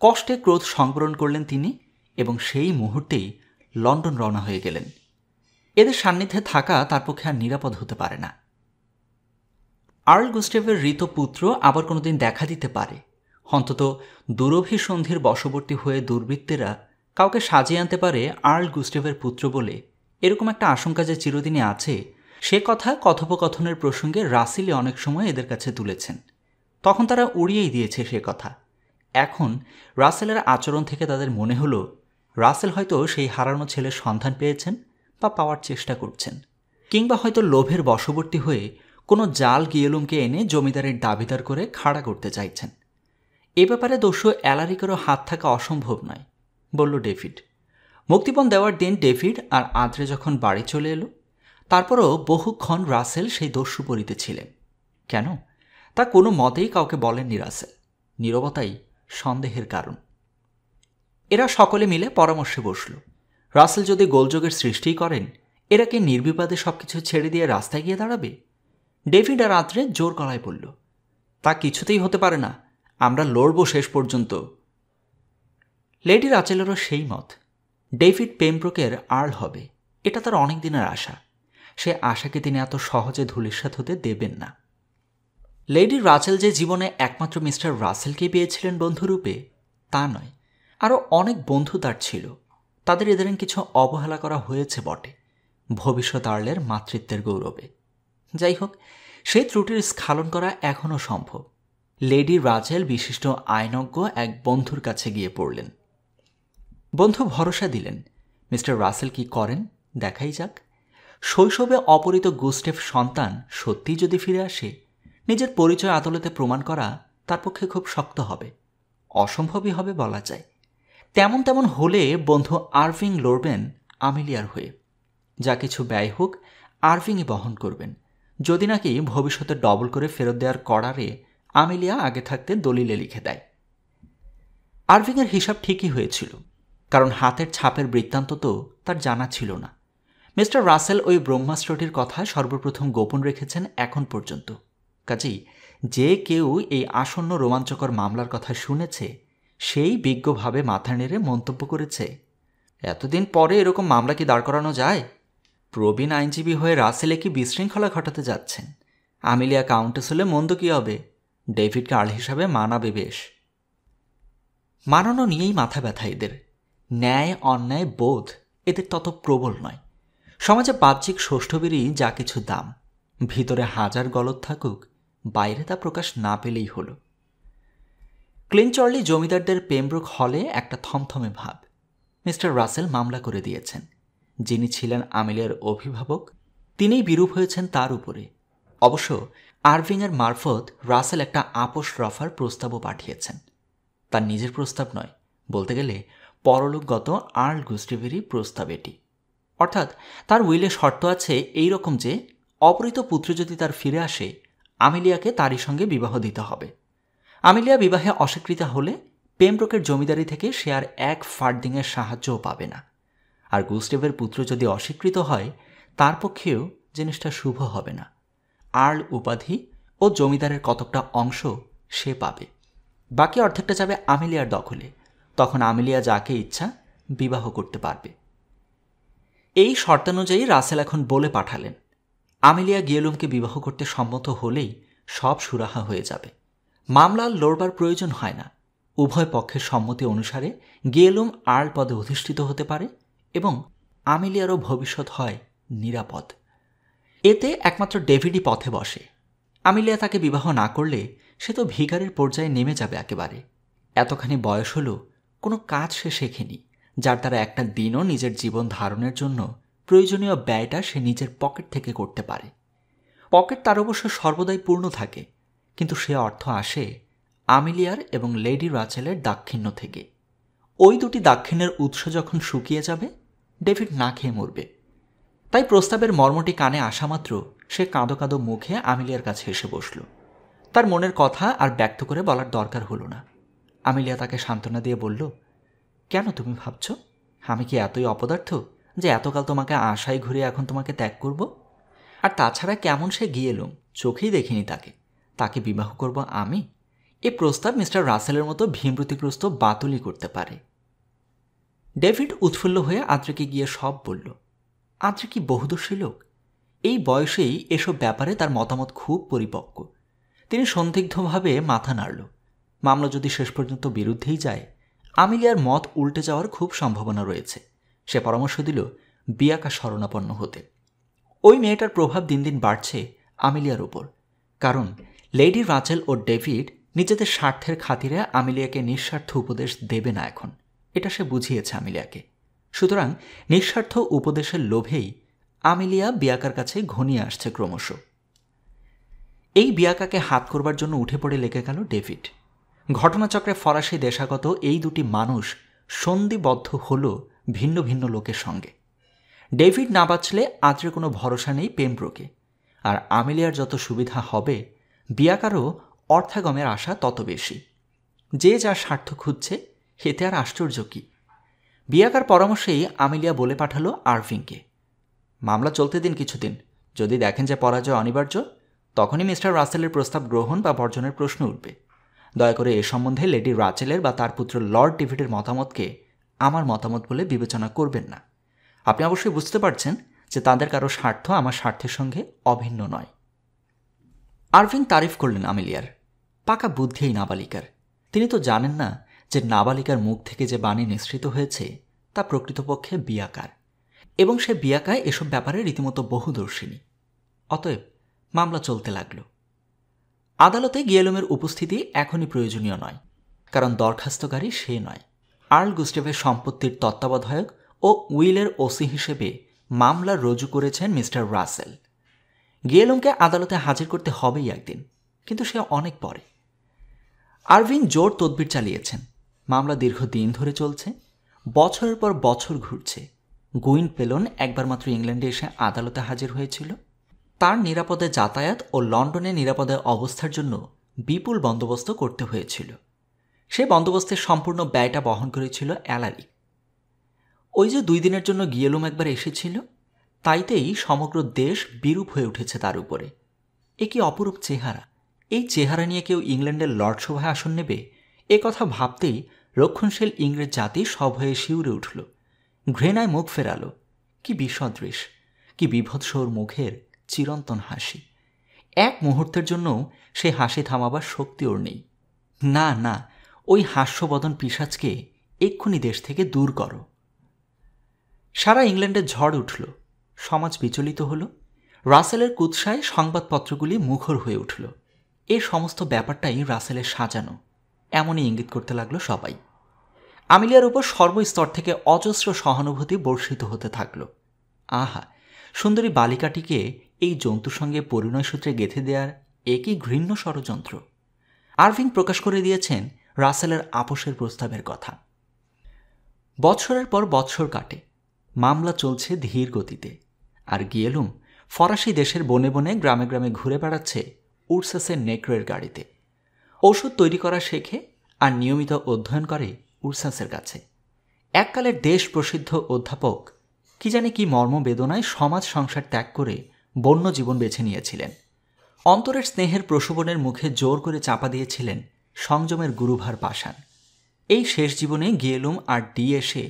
কষ্টে ক্রোধ সংবরণ করলেন তিনি এবং সেই মুহূর্তেই লন্ডন রওনা হয়ে গেলেন। এদের সান্নিধ্যে থাকা তার পক্ষে আর নিরাপদ হতে পারে না। আর্ল গুস্টেভের ঋত পুত্র আবার কোনোদিন দেখা দিতে পারে, অন্তত দুরভিসন্ধির বশবর্তী হয়ে দুর্বৃত্তেরা কাউকে সাজিয়ে আনতে পারে আর্ল গুস্টেভের পুত্র বলে এরকম একটা আশঙ্কা যে চিরদিনই আছে, সে কথা কথোপকথনের প্রসঙ্গে রাসেলি অনেক সময় এদের কাছে তুলেছেন। তখন তারা উড়িয়েই দিয়েছে সে কথা। এখন রাসেলের আচরণ থেকে তাদের মনে হলো রাসেল হয়তো সেই হারানো ছেলের সন্ধান পেয়েছেন বা পাওয়ার চেষ্টা করছেন, কিংবা হয়তো লোভের বশবর্তী হয়ে কোনো জাল গিয়েলুমকে এনে জমিদারের দাবিদার করে খাড়া করতে চাইছেন। এ ব্যাপারে দস্যু অ্যালারিকেরও হাত থাকা অসম্ভব নয়, বলল ডেভিড। মুক্তিপণ দেওয়ার দিন ডেভিড আর আদ্রে যখন বাড়ি চলে এলো, তারপরও বহুক্ষণ রাসেল সেই দস্যুপরিতে ছিলেন। কেন তা কোনো মতেই কাউকে বলেননি রাসেল। নীরবতাই সন্দেহের কারণ। এরা সকলে মিলে পরামর্শে বসল, রাসেল যদি গোলযোগের সৃষ্টিই করেন, এরা কি নির্বিবাদে সবকিছু ছেড়ে দিয়ে রাস্তায় গিয়ে দাঁড়াবে? ডেভিড আর আদ্রে জোর গলায় বলল, তা কিছুতেই হতে পারে না, আমরা লড়ব শেষ পর্যন্ত। লেডি রাচেলেরও সেই মত। ডেভিড পেমব্রোকের আর্ল হবে, এটা তার অনেক দিনের আশা। সে আশাকে তিনি এত সহজে ধূলিসাৎ হতে দেবেন না। লেডি রাচেল যে জীবনে একমাত্র মিস্টার রাসেলকেই পেয়েছিলেন বন্ধুরূপে তা নয়, আরও অনেক বন্ধু তার ছিল। তাদের এদের কিছু অবহেলা করা হয়েছে বটে, ভবিষ্যৎ আর্লের মাতৃত্বের গৌরবে। যাই হোক, সেই ত্রুটির স্খলন করা এখনও সম্ভব। লেডি রাচেল বিশিষ্ট আইনজ্ঞ এক বন্ধুর কাছে গিয়ে পড়লেন। বন্ধু ভরসা দিলেন, মিস্টার রাসেল কি করেন দেখাই যাক। শৈশবে অপহৃত গুস্টেভ সন্তান সত্যিই যদি ফিরে আসে, নিজের পরিচয় আদালতে প্রমাণ করা তার পক্ষে খুব শক্ত হবে, অসম্ভবই হবে বলা যায়। তেমন হলে বন্ধু আরভিং লড়বেন আমিলিয়ার হয়ে। যা কিছু ব্যয় হোক আরভিংই বহন করবেন, যদি নাকি ভবিষ্যতে ডবল করে ফেরত দেওয়ার করারে আমিলিয়া আগে থাকতে দলিলে লিখে দেয়। আরভিংয়ের হিসাব ঠিকই হয়েছিল, কারণ হাতের ছাপের বৃত্তান্ত তো তার জানা ছিল না। মিস্টার রাসেল ওই ব্রহ্মাস্ত্রটির কথা সর্বপ্রথম গোপন রেখেছেন এখন পর্যন্ত। কাজেই যে কেউ এই আসন্ন রোমাঞ্চকর মামলার কথা শুনেছে, সেই বিজ্ঞভাবে মাথা নেড়ে মন্তব্য করেছে, এতদিন পরে এরকম মামলা কি দাঁড় করানো যায়? প্রবীণ আইনজীবী হয়ে রাসেলে কি বিশৃঙ্খলা ঘটাতে যাচ্ছেন? আমিলিয়া কাউন্টেস হলে মন্দ কি হবে? ডেভিডকে আর্ল হিসাবে মানাবে বেশ। মানানো নিয়েই মাথা ব্যথা এদের। ন্যায় অন্যায় বোধ এদের তত প্রবল নয়। সমাজে বাহ্যিক ষষ্ঠবেরই যা কিছু দাম, ভিতরে হাজার গলদ থাকুক, বাইরে তা প্রকাশ না পেলেই হল। ক্লিনচার্লি জমিদারদের পেমব্রোক হলে একটা থমথমে ভাব। মিস্টার রাসেল মামলা করে দিয়েছেন। যিনি ছিলেন আমিলিয়ার অভিভাবক, তিনিই বিরূপ হয়েছেন তার উপরে। অবশ্য আরভিংয়ের মারফত রাসেল একটা আপোষ রফার প্রস্তাবও পাঠিয়েছেন। তার নিজের প্রস্তাব নয়, বলতে গেলে পরলোকগত আর্ল গুস্টেভেরই প্রস্তাব এটি। অর্থাৎ তার উইলে শর্ত আছে এই রকম যে অপহৃত পুত্র যদি তার ফিরে আসে, আমিলিয়াকে তারই সঙ্গে বিবাহ দিতে হবে। আমিলিয়া বিবাহে অস্বীকৃত হলে পেমব্রোকের জমিদারি থেকে সে আর এক ফার্দিংয়ের সাহায্যও পাবে না। আর গুস্টেভের পুত্র যদি অস্বীকৃত হয়, তার পক্ষেও জিনিসটা শুভ হবে না। আর্ল উপাধি ও জমিদারের কতকটা অংশ সে পাবে, বাকি অর্ধেকটা যাবে আমেলিয়ার দখলে। তখন আমেলিয়া যাকে ইচ্ছা বিবাহ করতে পারবে। এই শর্তানুযায়ী রাসেল এখন বলে পাঠালেন, আমেলিয়া গিয়েলুমকে বিবাহ করতে সম্মত হলেই সব সুরাহা হয়ে যাবে। মামলা লড়বার প্রয়োজন হয় না। উভয় পক্ষের সম্মতি অনুসারে গিয়েলুম আর্ল পদে অধিষ্ঠিত হতে পারে এবং আমেলিয়ারও ভবিষ্যৎ হয় নিরাপদ। এতে একমাত্র ডেভিডই পথে বসে। আমেলিয়া তাকে বিবাহ না করলে সে তো ভিখারির পর্যায়ে নেমে যাবে একেবারে। এতখানি বয়স হলো কোনো কাজ সে শেখেনি, যার দ্বারা একটা দিনও নিজের জীবন ধারণের জন্য প্রয়োজনীয় ব্যয়টা সে নিজের পকেট থেকে করতে পারে। পকেট তার অবশ্য সর্বদাই পূর্ণ থাকে, কিন্তু সে অর্থ আসে আমেলিয়ার এবং লেডি রাচেলের দাক্ষিণ্য থেকে। ওই দুটি দাক্ষিণ্যের উৎস যখন শুকিয়ে যাবে, ডেভিড না খেয়ে মরবে। তাই প্রস্তাবের মর্মটি কানে আসা মাত্র সে কাঁদো কাঁদো মুখে আমেলিয়ার কাছে এসে বসল। তার মনের কথা আর ব্যক্ত করে বলার দরকার হলো না। আমেলিয়া তাকে সান্ত্বনা দিয়ে বলল, কেন তুমি ভাবছ আমি কি এতই অপদার্থ যে এতকাল তোমাকে আশায় ঘুরে এখন তোমাকে ত্যাগ করব? আর তাছাড়া কেমন সে গিয়েলুম, চোখেই দেখিনি তাকে। তাকে বিবাহ করব আমি? এ প্রস্তাব মিস্টার রাসেলের মতো ভীমরতিগ্রস্ত বাতুলই করতে পারে। ডেভিড উৎফুল্ল হয়ে আদ্রিকে গিয়ে সব বলল। আদ্রি কি বহুদর্শী লোক! এই বয়সেই এসব ব্যাপারে তার মতামত খুব পরিপক্ক। তিনি সন্দিগ্ধভাবে মাথা নাড়ল। মামলা যদি শেষ পর্যন্ত বিরুদ্ধেই যায়, আমেলিয়ার মত উল্টে যাওয়ার খুব সম্ভাবনা রয়েছে। সে পরামর্শ দিল বিয়াকা শরণাপন্ন হতে। ওই মেয়েটার প্রভাব দিন দিন বাড়ছে আমেলিয়ার উপর, কারণ লেডি রাচেল ও ডেভিড নিজেদের স্বার্থের খাতিরে আমেলিয়াকে নিঃস্বার্থ উপদেশ দেবে না এখন, এটা সে বুঝিয়েছে আমেলিয়াকে। সুতরাং নিঃস্বার্থ উপদেশের লোভেই আমেলিয়া বিয়াকার কাছে ঘনিয়ে আসছে ক্রমশ। এই বিয়াকাকে হাত করবার জন্য উঠে পড়ে লেগে গেল ডেভিড। ঘটনাচক্রে ফরাসি দেশাগত এই দুটি মানুষ সন্ধিবদ্ধ হল ভিন্ন ভিন্ন লোকের সঙ্গে। ডেভিড না বাঁচলে আদ্রের কোনো ভরসা নেই পেমব্রোকে, আর আমেলিয়ার যত সুবিধা হবে বিয়াকারও অর্থাগমের আশা তত বেশি। যে যার স্বার্থ খুঁজছে, এতে আর আশ্চর্য কি? বিয়াকার পরামর্শেই আমেলিয়া বলে পাঠালো আরভিংকে, মামলা চলতে দিন কিছুদিন। যদি দেখেন যে পরাজয় অনিবার্য, তখনই মিস্টার রাসেলের প্রস্তাব গ্রহণ বা বর্জনের প্রশ্ন উঠবে। দয়া করে এ সম্বন্ধে লেডি রাচেলের বা তার পুত্র লর্ড ডেভিডের মতামতকে আমার মতামত বলে বিবেচনা করবেন না। আপনি অবশ্যই বুঝতে পারছেন যে তাদের কারো স্বার্থ আমার স্বার্থের সঙ্গে অভিন্ন নয়। আরভিং তারিফ করলেন আমেলিয়ার। পাকা বুদ্ধি এই নাবালিকার। তিনি তো জানেন না যে নাবালিকার মুখ থেকে যে বাণী নিঃসৃত হয়েছে তা প্রকৃতপক্ষে বিয়াকার, এবং সে বিয়াকায় এসব ব্যাপারে রীতিমতো বহুদর্শিনী। অতএব মামলা চলতে লাগল। আদালতে গিয়েলুমের উপস্থিতি এখনই প্রয়োজনীয় নয়, কারণ দরখাস্তকারী সে নয়। আর্ল গুস্টেভের সম্পত্তির তত্ত্বাবধায়ক ও উইলের ওসি হিসেবে মামলা রুজু করেছেন মিস্টার রাসেল। গিয়েলুমকে আদালতে হাজির করতে হবেই একদিন, কিন্তু সে অনেক পরে। আরভিং জোর তদবির চালিয়েছেন। মামলা দীর্ঘদিন ধরে চলছে, বছরের পর বছর ঘুরছে। গুইন পেলন একবার মাত্র ইংল্যান্ডে এসে আদালতে হাজির হয়েছিল। তার নিরাপদে যাতায়াত ও লন্ডনে নিরাপদে অবস্থার জন্য বিপুল বন্দোবস্ত করতে হয়েছিল। সে বন্দোবস্তের সম্পূর্ণ ব্যয়টা বহন করেছিল অ্যালারি। ওই যে 2 দিনের জন্য গিয়েলুম একবার এসেছিল, তাইতেই সমগ্র দেশ বিরূপ হয়ে উঠেছে তার উপরে। এ কি অপরূপ চেহারা! এই চেহারা নিয়ে কেউ ইংল্যান্ডের লর্ডসভায় আসন নেবে, এ কথা ভাবতেই রক্ষণশীল ইংরেজ জাতি সভয়ে শিউরে উঠল, ঘৃণায় মুখ ফেরালো। কি বিসদৃশ, কি বিভৎস ওর মুখের চিরন্তন হাসি! এক মুহূর্তের জন্যও সে হাসি থামাবার শক্তি ওর নেই। না না, ওই হাস্যবদন পিশাচকে এক্ষুনি দেশ থেকে দূর করো। সারা ইংল্যান্ডে ঝড় উঠল, সমাজ বিচলিত হল। রাসেলের কুৎসায় সংবাদপত্রগুলি মুখর হয়ে উঠল। এ সমস্ত ব্যাপারটাই রাসেলের সাজানো, এমনই ইঙ্গিত করতে লাগলো সবাই। আমেলিয়ার উপর সর্বস্তর থেকে অজস্র সহানুভূতি বর্ষিত হতে থাকল। আহা, সুন্দরী বালিকাটিকে এই জন্তুর সঙ্গে পরিণয় সূত্রে গেঁথে দেওয়ার এ কি ঘৃণ্য ষড়যন্ত্র! আরভিং প্রকাশ করে দিয়েছেন রাসেলের আপোষের প্রস্তাবের কথা। বছরের পর বছর কাটে, মামলা চলছে ধীর গতিতে, আর গিয়েলুম ফরাসি দেশের বনে বনে গ্রামে গ্রামে ঘুরে বেড়াচ্ছে উডসেসের নেকড়ের গাড়িতে। ঔষধ তৈরি করা শেখে আর নিয়মিত অধ্যয়ন করে উরসাসের কাছে। এককালের দেশ প্রসিদ্ধ অধ্যাপক কি জানি কি মর্মবেদনায় সমাজ সংসার ত্যাগ করে বন্য জীবন বেছে নিয়েছিলেন। অন্তরের স্নেহের প্রসবনের মুখে জোর করে চাপা দিয়েছিলেন সংযমের গুরুভার পাষাণ। এই শেষ জীবনে গিয়েলুম আর ডি এসে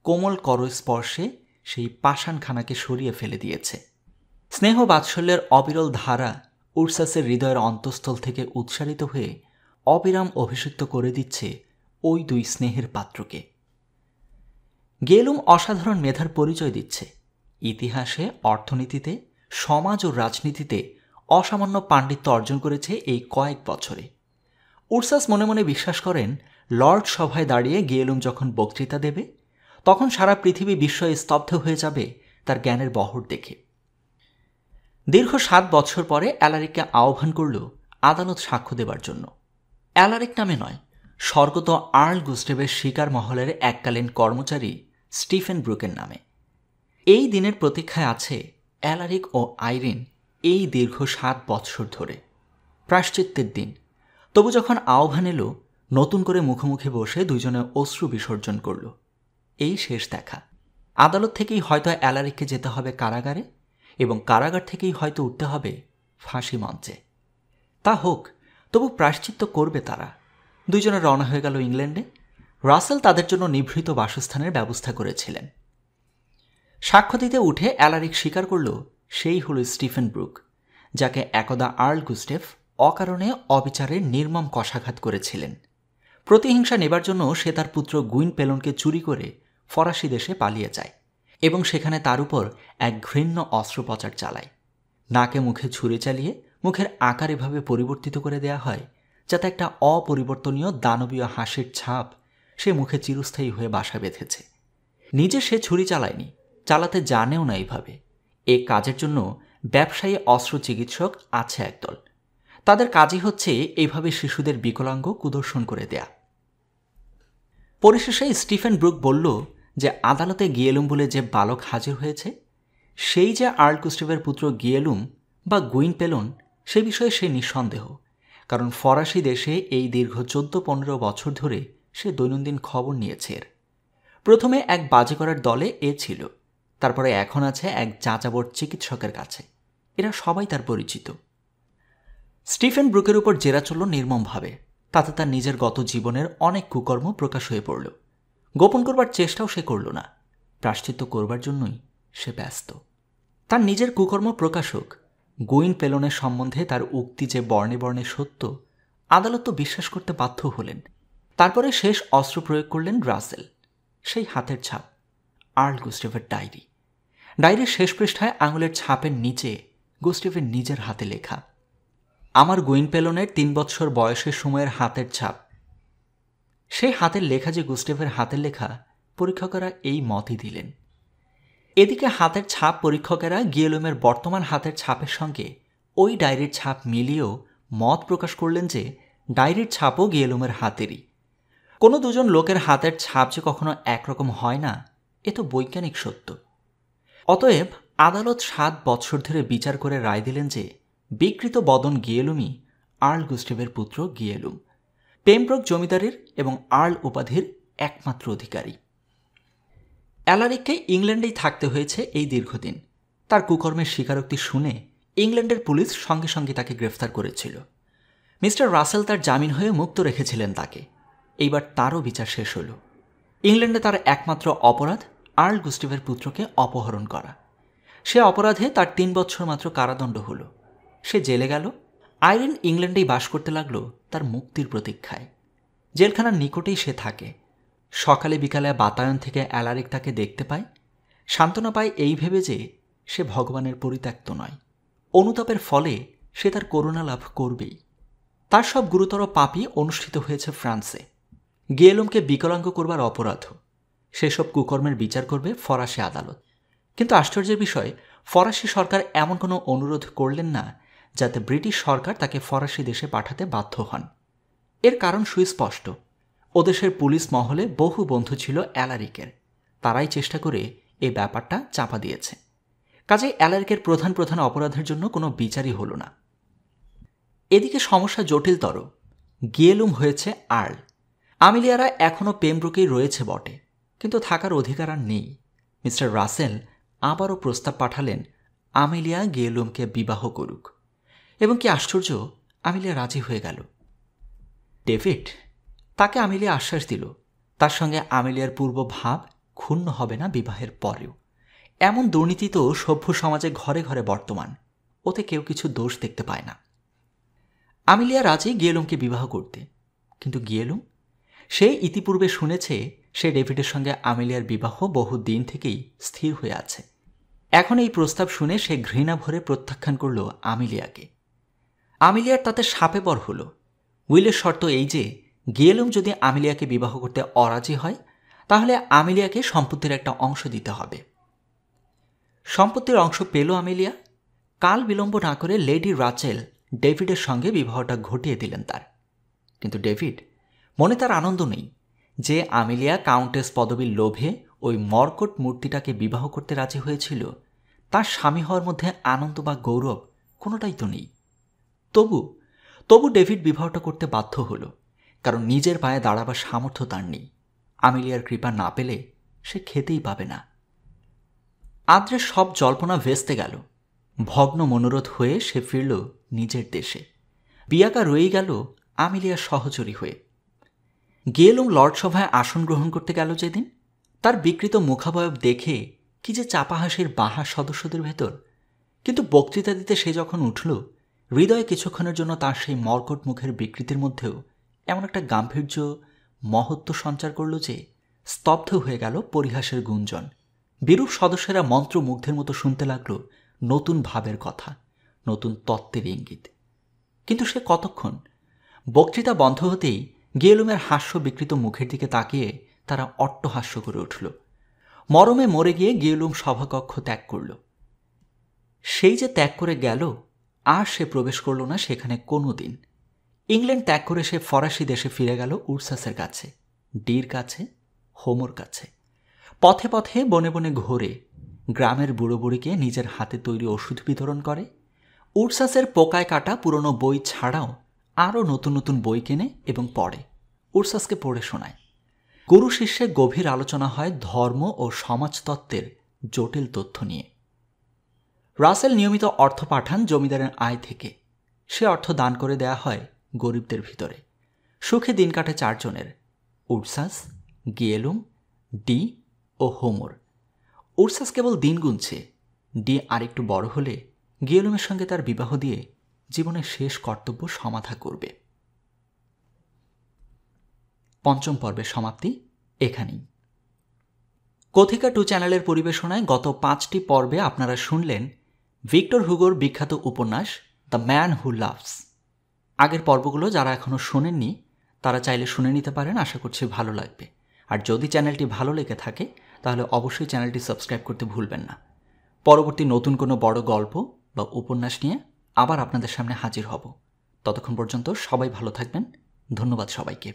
কোমল করস্পর্শে সেই পাষাণখানাকে সরিয়ে ফেলে দিয়েছে। স্নেহ বাৎসল্যের অবিরল ধারা উরসাসের হৃদয়ের অন্তঃস্থল থেকে উৎসারিত হয়ে অবিরাম অভিষিক্ত করে দিচ্ছে ওই দুই স্নেহের পাত্রকে। গিয়েলুম অসাধারণ মেধার পরিচয় দিচ্ছে। ইতিহাসে, অর্থনীতিতে, সমাজ ও রাজনীতিতে অসামান্য পাণ্ডিত্য অর্জন করেছে এই কয়েক বছরে। উরসাস মনে মনে বিশ্বাস করেন, লর্ড সভায় দাঁড়িয়ে গিয়েলুম যখন বক্তৃতা দেবে তখন সারা পৃথিবী বিস্ময়ে স্তব্ধ হয়ে যাবে তার জ্ঞানের বহর দেখে। দীর্ঘ 7 বছর পরে অ্যালারিককে আহ্বান করল আদালত সাক্ষ্য দেবার জন্য। অ্যালারিক নামে নয়, স্বর্গত আর্ল গুস্টেভের শিকার মহলের এককালীন কর্মচারী স্টিফেন ব্রুকের নামে। এই দিনের প্রতীক্ষায় আছে অ্যালারিক ও আইরিন এই দীর্ঘ 7 বছর ধরে। প্রায়শ্চিত্তের দিন। তবু যখন আহ্বান এলো, নতুন করে মুখোমুখি বসে দুজনে অশ্রু বিসর্জন করল। এই শেষ দেখা। আদালত থেকেই হয়তো অ্যালারিককে যেতে হবে কারাগারে, এবং কারাগার থেকেই হয়তো উঠতে হবে ফাঁসি মঞ্চে। তা হোক, তবু প্রায়শ্চিত্ত করবে তারা। দুজনে রওনা হয়ে গেল ইংল্যান্ডে। রাসেল তাদের জন্য নিভৃত বাসস্থানের ব্যবস্থা করেছিলেন। সাক্ষ্য দিতে উঠে অ্যালারিক স্বীকার করল সেই হল স্টিফেন ব্রুক, যাকে একদা আর্ল গুস্টেভ অকারণে অবিচারের নির্মম কষাঘাত করেছিলেন। প্রতিহিংসা নেবার জন্য সে তার পুত্র গুইনপেলনকে চুরি করে ফরাসি দেশে পালিয়ে যায় এবং সেখানে তার উপর এক ঘৃণ্য অস্ত্রোপচার চালায়। নাকে মুখে ছুরি চালিয়ে মুখের আকার এভাবে পরিবর্তিত করে দেয়া হয় যাতে একটা অপরিবর্তনীয় দানবীয় হাসির ছাপ সে মুখে চিরস্থায়ী হয়ে বাসা বেঁধেছে। নিজে সে ছুরি চালায়নি, চালাতে জানেও না এইভাবে। এ কাজের জন্য ব্যবসায়ী অস্ত্র চিকিৎসক আছে একদল। তাদের কাজই হচ্ছে এইভাবে শিশুদের বিকলাঙ্গ কুদর্শন করে দেয়া। পরিশেষে স্টিফেন ব্রুক বলল যে আদালতে গিয়েলুম বলে যে বালক হাজির হয়েছে সেই যে আর্ল গুস্টেভের পুত্র গিয়েলুম বা গুইনপেলন, সে বিষয়ে সে নিঃসন্দেহ। কারণ ফরাসি দেশে এই দীর্ঘ 14-15 বছর ধরে সে দৈনন্দিন খবর নিয়েছে এর। প্রথমে এক বাজে করার দলে এ ছিল, তারপরে এখন আছে এক যাযাবর চিকিৎসকের কাছে। এরা সবাই তার পরিচিত। স্টিফেন ব্রুকের উপর জেরা চলল নির্মমভাবে। তাতে তার নিজের গত জীবনের অনেক কুকর্ম প্রকাশ হয়ে পড়ল। গোপন করবার চেষ্টাও সে করল না, প্রায়শ্চিত্ত করবার জন্যই সে ব্যস্ত। তার নিজের কুকর্ম প্রকাশক গুইনপেলনের সম্বন্ধে তার উক্তি যে বর্ণে বর্ণে সত্য, আদালত তো বিশ্বাস করতে বাধ্য হলেন। তারপরে শেষ অস্ত্র প্রয়োগ করলেন রাসেল। সেই হাতের ছাপ, আর্ল গুস্টেভের ডায়েরি। ডায়েরির শেষ পৃষ্ঠায় আঙুলের ছাপের নিচে গুস্টেভের নিজের হাতে লেখা, আমার গুইনপেলনের 3 বছর বয়সের সময়ের হাতের ছাপ। সেই হাতের লেখা যে গুস্টেভের হাতের লেখা, পরীক্ষকেরা এই মতই দিলেন। এদিকে হাতের ছাপ পরীক্ষকেরা গিয়েলুমের বর্তমান হাতের ছাপের সঙ্গে ওই ডায়েরির ছাপ মিলিয়েও মত প্রকাশ করলেন যে ডায়েরির ছাপও গিয়েলুমের হাতেরই। কোনো দুজন লোকের হাতের ছাপ যে কখনো একরকম হয় না, এ তো বৈজ্ঞানিক সত্য। অতএব আদালত 7 বছর ধরে বিচার করে রায় দিলেন যে বিকৃত বদন গিয়েলুমই আর্ল গুস্টেভের পুত্র গিয়েলুম, পেমব্রোক জমিদারের এবং আর্ল উপাধির একমাত্র অধিকারী। অ্যালারিককে ইংল্যান্ডেই থাকতে হয়েছে এই দীর্ঘদিন। তার কুকর্মের স্বীকারোক্তি শুনে ইংল্যান্ডের পুলিশ সঙ্গে সঙ্গে তাকে গ্রেফতার করেছিল। মিস্টার রাসেল তার জামিন হয়ে মুক্ত রেখেছিলেন তাকে। এইবার তারও বিচার শেষ হল। ইংল্যান্ডে তার একমাত্র অপরাধ আর্ল গুস্টেভের পুত্রকে অপহরণ করা। সে অপরাধে তার 3 বছর মাত্র কারাদণ্ড হল। সে জেলে গেল। আইরিন ইংল্যান্ডেই বাস করতে লাগল তার মুক্তির প্রতীক্ষায়। জেলখানার নিকটেই সে থাকে। সকালে বিকালে বাতায়ন থেকে অ্যালারিক তাকে দেখতে পায়, সান্ত্বনা পায় এই ভেবে যে সে ভগবানের পরিত্যক্ত নয়। অনুতাপের ফলে সে তার করুণা লাভ করবেই। তার সব গুরুতর পাপই অনুষ্ঠিত হয়েছে ফ্রান্সে। গিয়েলুমকে বিকলাঙ্গ করবার অপরাধ, সেসব কুকর্মের বিচার করবে ফরাসি আদালত। কিন্তু আশ্চর্যের বিষয়, ফরাসি সরকার এমন কোনো অনুরোধ করলেন না যাতে ব্রিটিশ সরকার তাকে ফরাসি দেশে পাঠাতে বাধ্য হন। এর কারণ সুস্পষ্ট। ওদেশের পুলিশ মহলে বহু বন্ধু ছিল অ্যালারিকের। তারাই চেষ্টা করে এই ব্যাপারটা চাপা দিয়েছে। কাজেই অ্যালারিকের প্রধান প্রধান অপরাধের জন্য কোনো বিচারই হল না। এদিকে সমস্যা জটিলতর। গিয়েলুম হয়েছে আর্ল। আমিলিয়ারা এখনও পেমব্রুকেই রয়েছে বটে, কিন্তু থাকার অধিকার আর নেই। মিস্টার রাসেল আবারও প্রস্তাব পাঠালেন আমিলিয়া গিয়েলুমকে বিবাহ করুক, এবং কি আশ্চর্য, আমিলিয়া রাজি হয়ে গেল। ডেভিড তাকে আমিলিয়া আশ্বাস দিল তার সঙ্গে আমিলিয়ার পূর্ব ভাব ক্ষুণ্ণ হবে না বিবাহের পরেও। এমন দুর্নীতি তো সভ্য সমাজে ঘরে ঘরে বর্তমান, ওতে কেউ কিছু দোষ দেখতে পায় না। আমিলিয়া রাজি গিয়েলুমকে বিবাহ করতে, কিন্তু গিয়েলুম সে ইতিপূর্বে শুনেছে সে ডেভিডের সঙ্গে আমিলিয়ার বিবাহ বহু দিন থেকেই স্থির হয়ে আছে। এখন এই প্রস্তাব শুনে সে ঘৃণা ভরে প্রত্যাখ্যান করল আমিলিয়াকে। আমিলিয়ার তাতে সাপে পর হল। উইলের শর্ত এই যে গিয়েলুম যদি আমিলিয়াকে বিবাহ করতে অরাজি হয় তাহলে আমিলিয়াকে সম্পত্তির একটা অংশ দিতে হবে। সম্পত্তির অংশ পেল আমিলিয়া। কাল বিলম্ব না করে লেডি রাচেল ডেভিডের সঙ্গে বিবাহটা ঘটিয়ে দিলেন তার। কিন্তু ডেভিড মনে তার আনন্দ নেই যে আমিলিয়া কাউন্টেস পদবীর লোভে ওই মর্কট মূর্তিটাকে বিবাহ করতে রাজি হয়েছিল। তার স্বামী হওয়ার মধ্যে আনন্দ বা গৌরব কোনোটাই তো নেই। তবু ডেভিড বিবাহটা করতে বাধ্য হল, কারণ নিজের পায়ে দাঁড়াবার সামর্থ্য তার নেই। আমিলিয়ার কৃপা না পেলে সে খেতেই পাবে না। আদ্রের সব জল্পনা ভেস্তে গেল। ভগ্ন মনোরথ হয়ে সে ফিরল নিজের দেশে। বিয়াকা রয়েই গেল আমিলিয়ার সহচরী হয়ে। গিয়েলুম লর্ডসভায় আসন গ্রহণ করতে গেল যেদিন, তার বিকৃত মুখাবয়ব দেখে কি যে চাপা হাসির বাহা সদস্যদের ভেতর। কিন্তু বক্তৃতা দিতে সে যখন উঠল, হৃদয়ে কিছুক্ষণের জন্য তার সেই মর্কট মুখের বিকৃতির মধ্যেও এমন একটা গাম্ভীর্য মহত্ব সঞ্চার করল যে স্তব্ধ হয়ে গেল পরিহাসের গুঞ্জন। বিরূপ সদস্যরা মন্ত্রমুগ্ধের মতো শুনতে লাগল নতুন ভাবের কথা, নতুন তত্ত্বের ইঙ্গিত। কিন্তু সে কতক্ষণ? বক্তৃতা বন্ধ হতেই গিয়েলুমের হাস্য বিকৃত মুখের দিকে তাকিয়ে তারা অট্টহাস্য করে উঠল। মরমে মরে গিয়ে গিয়েলুম সভাকক্ষ ত্যাগ করল। সেই যে ত্যাগ করে গেল, আর সে প্রবেশ করল না সেখানে কোনো দিন। ইংল্যান্ড ত্যাগ করে সে ফরাসি দেশে ফিরে গেল উরসাসের কাছে, ডির কাছে, হোমোর কাছে। পথে পথে বনে বনে ঘোরে, গ্রামের বুড়ো বুড়িকে নিজের হাতে তৈরি ওষুধ বিতরণ করে। উরসাসের পোকায় কাটা পুরনো বই ছাড়াও আরও নতুন নতুন বই কেনে এবং পড়ে। উরসাসকে পড়ে শোনায়। গুরু শিষ্যে গভীর আলোচনা হয় ধর্ম ও সমাজতত্ত্বের জটিল তথ্য নিয়ে। রাসেল নিয়মিত অর্থ পাঠান জমিদারের আয় থেকে। সে অর্থ দান করে দেয়া হয় গরিবদের ভিতরে। সুখে দিন কাটে চারজনের, উরসাস, গিয়েলুম, ডি ও হোমর। উরসাস কেবল দিন গুনছে। ডি আরেকটু বড় হলে গিয়েলুমের সঙ্গে তার বিবাহ দিয়ে জীবনের শেষ কর্তব্য সমাধা করবে। পঞ্চম পর্বের সমাপ্তি এখানেই। কথিকা 2 চ্যানেলের পরিবেশনায় গত 5টি পর্বে আপনারা শুনলেন ভিক্টর হুগোর বিখ্যাত উপন্যাস দ্য ম্যান হু লাভস। আগের পর্বগুলো যারা এখনও শোনেননি তারা চাইলে শুনে নিতে পারেন, আশা করছি ভালো লাগবে। আর যদি চ্যানেলটি ভালো লেগে থাকে তাহলে অবশ্যই চ্যানেলটি সাবস্ক্রাইব করতে ভুলবেন না। পরবর্তী নতুন কোনো বড় গল্প বা উপন্যাস নিয়ে আবার আপনাদের সামনে হাজির হব। ততক্ষণ পর্যন্ত সবাই ভালো থাকবেন। ধন্যবাদ সবাইকে।